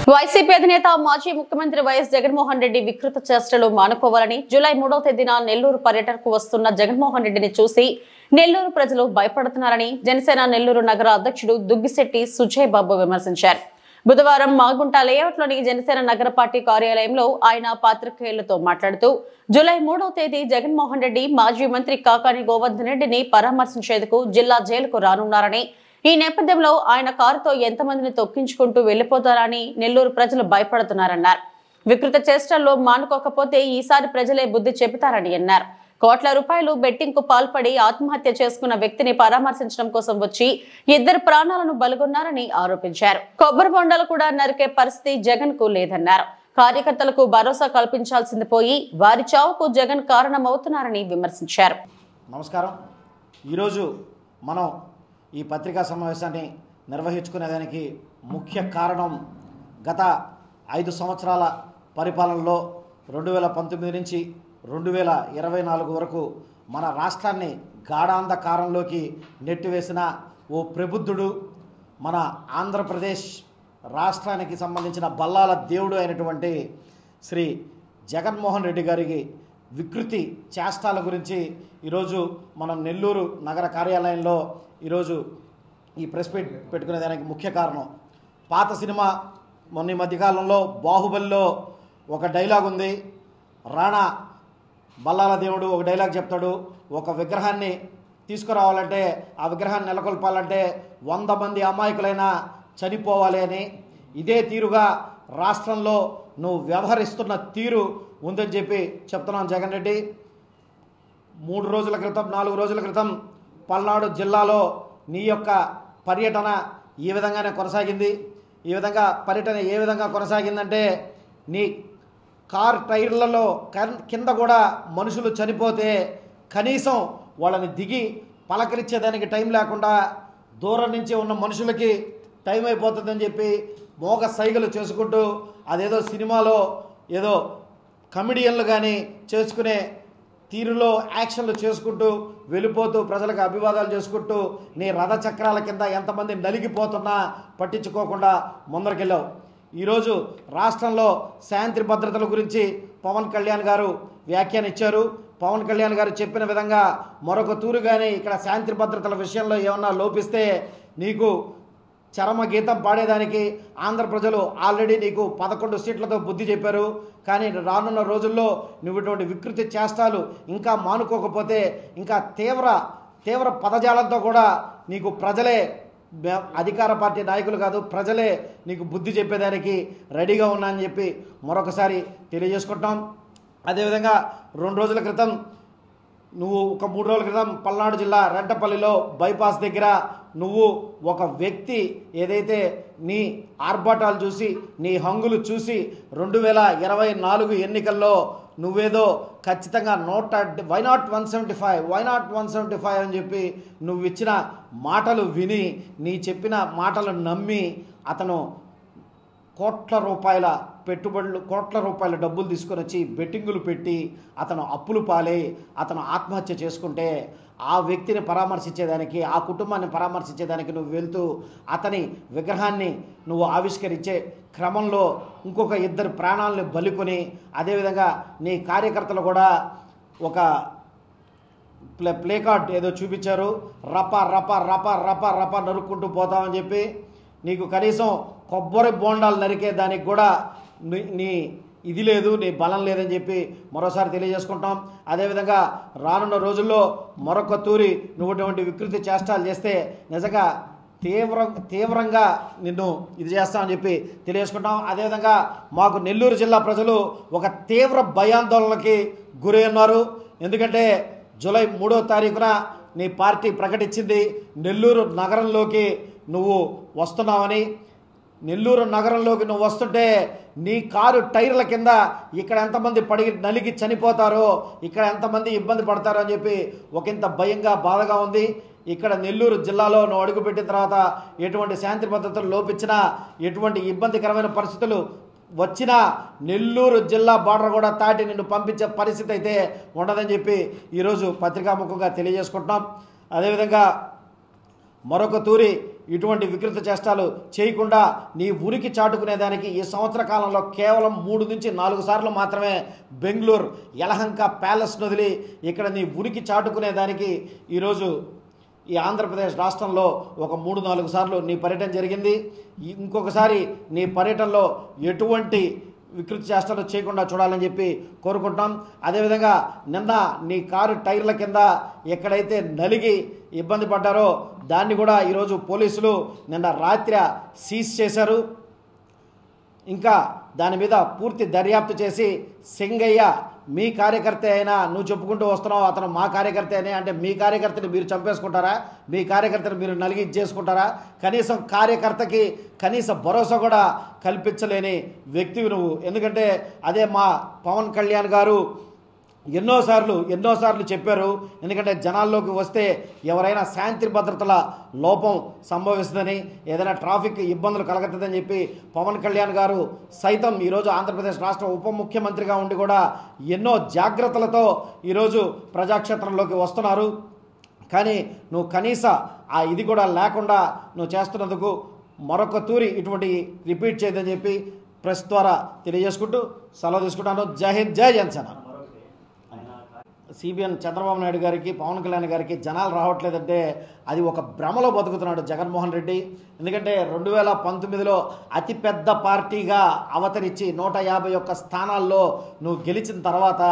YCP అధినేత మాజీ ముఖ్యమంత్రి వైఎస్ జగన్మోహన్ రెడ్డి వికృత చేష్టలు మానుకోవాలని జూలై 3వ తేదీన నెల్లూరు పర్యటనకు వస్తున్న జగన్మోహన్ రెడ్డిని చూసి నెల్లూరు ప్రజలు భయపడుతున్నారని జనసేన నెల్లూరు నగర అధ్యక్షుడు దుగ్గిశెట్టి సుజయ్ బాబు విమర్శించారు. బుధవారం మాగుంట లేఅవుట్లోని జనసేన నగర పార్టీ కార్యాలయంలో ఆయన పాత్రికేయులతో మాట్లాడుతూ జూలై 3వ తేదీ జగన్మోహన్ రెడ్డి మాజీ మంత్రి కాకాని గోవర్ధన్ రెడ్డిని పరామర్శించేందుకు జిల్లా జైలుకు రానున్నారని, ఈ నేపథ్యంలో ఆయన కారుతో ఎంతమందిని తొక్కించుకుంటూ వెళ్లిపోతారని నెల్లూరు ప్రజలు భయపడుతున్నారన్నారు. వికృత చేష్టల్లో మానుకోకపోతే ఈసారి ప్రజలే బుద్ధి చెబుతారని అన్నారు. కోట్ల రూపాయలు బెట్టింగ్ కు పాల్పడి ఆత్మహత్య చేసుకున్న వ్యక్తిని పరామర్శించడం కోసం వచ్చి 2 ప్రాణాలను బలిగొన్నారని ఆరోపించారు. కొబ్బరి బొండాలు కూడా నరికే పరిస్థితి జగన్ కు లేదన్నారు. కార్యకర్తలకు భరోసా కల్పించాల్సింది పోయి వారి చావుకు జగన్ కారణమవుతున్నారని విమర్శించారు. నమస్కారం. ఈరోజు మనం ఈ పత్రికా సమావేశాన్ని నిర్వహించుకునేదానికి ముఖ్య కారణం గత 5 సంవత్సరాల పరిపాలనలో 2019 నుంచి 2024 వరకు మన రాష్ట్రాన్ని గాఢాంధకారంలోకి నెట్టివేసిన ఓ ప్రబుద్ధుడు, మన ఆంధ్రప్రదేశ్ రాష్ట్రానికి సంబంధించిన బల్లాల దేవుడు అయినటువంటి శ్రీ జగన్మోహన్ రెడ్డి గారికి వికృతి చేష్టాల గురించి ఈరోజు మనం నెల్లూరు నగర కార్యాలయంలో ఈరోజు ఈ ప్రెస్ మీట్ పెట్టుకునేదానికి ముఖ్య కారణం, పాత సినిమా మొన్న మధ్యకాలంలో బాహుబలిలో ఒక డైలాగ్ ఉంది. రాణా బల్లాల దేవుడు ఒక డైలాగ్ చెప్తాడు, ఒక విగ్రహాన్ని తీసుకురావాలంటే ఆ విగ్రహాన్ని నెలకొల్పాలంటే 100 మంది అమాయకులైనా చనిపోవాలి అని. ఇదే తీరుగా రాష్ట్రంలో నువ్వు వ్యవహరిస్తున్న తీరు ఉందని చెప్పి చెప్తున్నాను జగన్ రెడ్డి. 3 రోజుల క్రితం 4 రోజుల క్రితం పల్నాడు జిల్లాలో నీ యొక్క పర్యటన ఈ విధంగానే కొనసాగింది. ఈ విధంగా పర్యటన ఏ విధంగా కొనసాగిందంటే, నీ కార్ టైర్లలో కింద కూడా మనుషులు చనిపోతే కనీసం వాళ్ళని దిగి పలకరించేదానికి టైం లేకుండా దూరం నుంచి ఉన్న మనుషులకి టైం అయిపోతుందని చెప్పి మోగ సైగలు చేసుకుంటూ అదేదో సినిమాలో ఏదో కమెడియన్లు కానీ చేసుకునే తీరులో యాక్షన్లు చేసుకుంటూ వెళ్ళిపోతూ ప్రజలకు అభివాదాలు చేసుకుంటూ నీ రథచక్రాల కింద ఎంతమంది నలిగిపోతున్నా పట్టించుకోకుండా ముందరికెళ్ళావు. ఈరోజు రాష్ట్రంలో శాంతి భద్రతల గురించి పవన్ కళ్యాణ్ గారు వ్యాఖ్యానిచ్చారు. పవన్ కళ్యాణ్ గారు చెప్పిన విధంగా మరొక తూరుగానే ఇక్కడ శాంతి భద్రతల విషయంలో ఏమన్నా లోపిస్తే నీకు చరమ గీతం పాడేదానికి ఆంధ్ర ప్రజలు ఆల్రెడీ నీకు 11 సీట్లతో బుద్ధి చెప్పారు. కానీ రానున్న రోజుల్లో నువ్వు ఇటువంటి వికృతి చేష్టాలు ఇంకా మానుకోకపోతే ఇంకా తీవ్ర పదజాలంతో కూడా నీకు ప్రజలే, అధికార పార్టీ నాయకులు కాదు ప్రజలే నీకు బుద్ధి చెప్పేదానికి రెడీగా ఉన్నా అని చెప్పి మరొకసారి తెలియజేసుకుంటాం. అదేవిధంగా 2 రోజుల క్రితం నువ్వు ఒక 3 రోజుల క్రితం పల్నాడు జిల్లా రెంటపల్లిలో బైపాస్ దగ్గర నువ్వు ఒక వ్యక్తి ఏదైతే నీ ఆర్భాటాలు చూసి నీ హంగులు చూసి 2024 ఎన్నికల్లో నువ్వేదో ఖచ్చితంగా వై నాట్ 175 అని చెప్పి నువ్వు ఇచ్చిన మాటలు విని నీ చెప్పిన మాటలు నమ్మి అతను కోట్ల రూపాయల డబ్బులు తీసుకొని వచ్చి బెట్టింగులు పెట్టి అతను అప్పులు పాలై అతను ఆత్మహత్య చేసుకుంటే ఆ వ్యక్తిని పరామర్శించేదానికి, ఆ కుటుంబాన్ని పరామర్శించేదానికి నువ్వు వెళ్తూ అతని విగ్రహాన్ని నువ్వు ఆవిష్కరించే క్రమంలో ఇంకొక 2 ప్రాణాలను బలికొని, అదేవిధంగా నీ కార్యకర్తలు కూడా ఒక ప్లే కార్డ్ ఏదో చూపించారు, రప రప రప రప రప నరుక్కుంటూ పోతామని చెప్పి. నీకు కనీసం కొబ్బరి బోండాలు నరికే దానికి కూడా నీ ఇది లేదు, నీ బలం లేదని చెప్పి మరోసారి తెలియజేసుకుంటాం. అదేవిధంగా రానున్న రోజుల్లో మరొక తూరి నువ్వు ఇటువంటి వికృతి చేష్టాలు చేస్తే నిజంగా తీవ్రంగా నిన్ను ఇది చేస్తామని చెప్పి తెలియజేసుకుంటాం. అదేవిధంగా మాకు నెల్లూరు జిల్లా ప్రజలు ఒక తీవ్ర భయాందోళనకి గురి ఉన్నారు. ఎందుకంటే జూలై 3వ తారీఖున నీ పార్టీ ప్రకటించింది నెల్లూరు నగరంలోకి నువ్వు వస్తున్నావని. నెల్లూరు నగరంలోకి నువ్వు వస్తుంటే నీ కారు టైర్ల కింద ఇక్కడ ఎంతమంది నలిగి చనిపోతారో, ఇక్కడ ఎంతమంది ఇబ్బంది పడతారో అని చెప్పి ఒకంత భయంగా బాధగా ఉంది. ఇక్కడ నెల్లూరు జిల్లాలో నువ్వు అడుగుపెట్టిన తర్వాత ఎటువంటి శాంతి భద్రతలు లోపించినా, ఎటువంటి ఇబ్బందికరమైన పరిస్థితులు వచ్చినా నెల్లూరు జిల్లా బార్డర్ కూడా దాటి నిన్ను పంపించే పరిస్థితి అయితే ఉండదని చెప్పి ఈరోజు పత్రికాముఖంగా తెలియజేసుకుంటున్నాం. అదేవిధంగా మరొక తూరి ఇటువంటి వికృత చేష్టాలు చేయకుండా నీ ఉనికి చాటుకునేదానికి ఈ సంవత్సర కాలంలో కేవలం 3 నుంచి 4 సార్లు మాత్రమే బెంగళూరు యలహంక ప్యాలెస్ వదిలి ఇక్కడ నీ ఉనికి చాటుకునేదానికి ఈరోజు ఈ ఆంధ్రప్రదేశ్ రాష్ట్రంలో ఒక 3-4 సార్లు నీ పర్యటన జరిగింది. ఇంకొకసారి నీ పర్యటనలో ఎటువంటి వికృతి చేష్టలు చేయకుండా చూడాలని చెప్పి కోరుకుంటాం. అదేవిధంగా నిన్న నీ కారు టైర్ల కింద ఎక్కడైతే నలిగి ఇబ్బంది పడ్డారో దాన్ని కూడా ఈరోజు పోలీసులు నిన్న రాత్రి సీజ్ చేశారు. ఇంకా దాని మీద పూర్తి దర్యాప్తు చేసి సింగయ్య మీ కార్యకర్త అయినా నువ్వు చెప్పుకుంటూ వస్తున్నావు అతను మా కార్యకర్త అయినా అంటే మీ కార్యకర్తని మీరు చంపేసుకుంటారా, మీ కార్యకర్తని మీరు నలిగి చేసుకుంటారా? కనీసం కార్యకర్తకి కనీస భరోసా కూడా కల్పించలేని వ్యక్తివి నువ్వు. ఎందుకంటే అదే మా పవన్ కళ్యాణ్ గారు ఎన్నోసార్లు చెప్పారు. ఎందుకంటే జనాల్లోకి వస్తే ఎవరైనా శాంతి భద్రతల లోపం సంభవిస్తుందని, ఏదైనా ట్రాఫిక్ ఇబ్బందులు కలగతుందని చెప్పి పవన్ కళ్యాణ్ గారు సైతం ఈరోజు ఆంధ్రప్రదేశ్ రాష్ట్ర ఉప ముఖ్యమంత్రిగా ఉండి కూడా ఎన్నో జాగ్రత్తలతో ఈరోజు ప్రజాక్షేత్రంలోకి వస్తున్నారు. కానీ నువ్వు కనీస ఆ ఇది కూడా లేకుండా నువ్వు చేస్తున్నందుకు మరొక తూరి ఇటువంటి రిపీట్ చేయదని చెప్పి ప్రెస్ ద్వారా తెలియజేసుకుంటూ సెలవు తీసుకుంటాను. జై హింద్, జై జనసేన. సిబిఎన్ చంద్రబాబు నాయుడు గారికి పవన్ కళ్యాణ్ గారికి జనాలు రావట్లేదంటే అది ఒక భ్రమలో బతుకుతున్నాడు జగన్మోహన్ రెడ్డి. ఎందుకంటే 2019లో అతిపెద్ద పార్టీగా అవతరించి 151 స్థానాల్లో నువ్వు గెలిచిన తర్వాత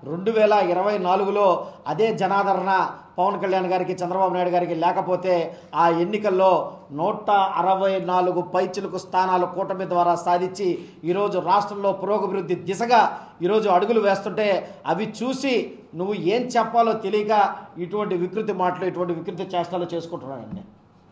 2024లో అదే జనాదరణ పవన్ కళ్యాణ్ గారికి చంద్రబాబు నాయుడు గారికి లేకపోతే ఆ ఎన్నికల్లో 164 పైచిలుకు స్థానాలు కూటమి ద్వారా సాధించి ఈరోజు రాష్ట్రంలో పురోగభివృద్ధి దిశగా ఈరోజు అడుగులు వేస్తుంటే అవి చూసి నువ్వు ఏం చెప్పాలో తెలియక ఇటువంటి వికృతి మాటలు ఇటువంటి వికృతి చేష్టాలు చేసుకుంటున్నానండి.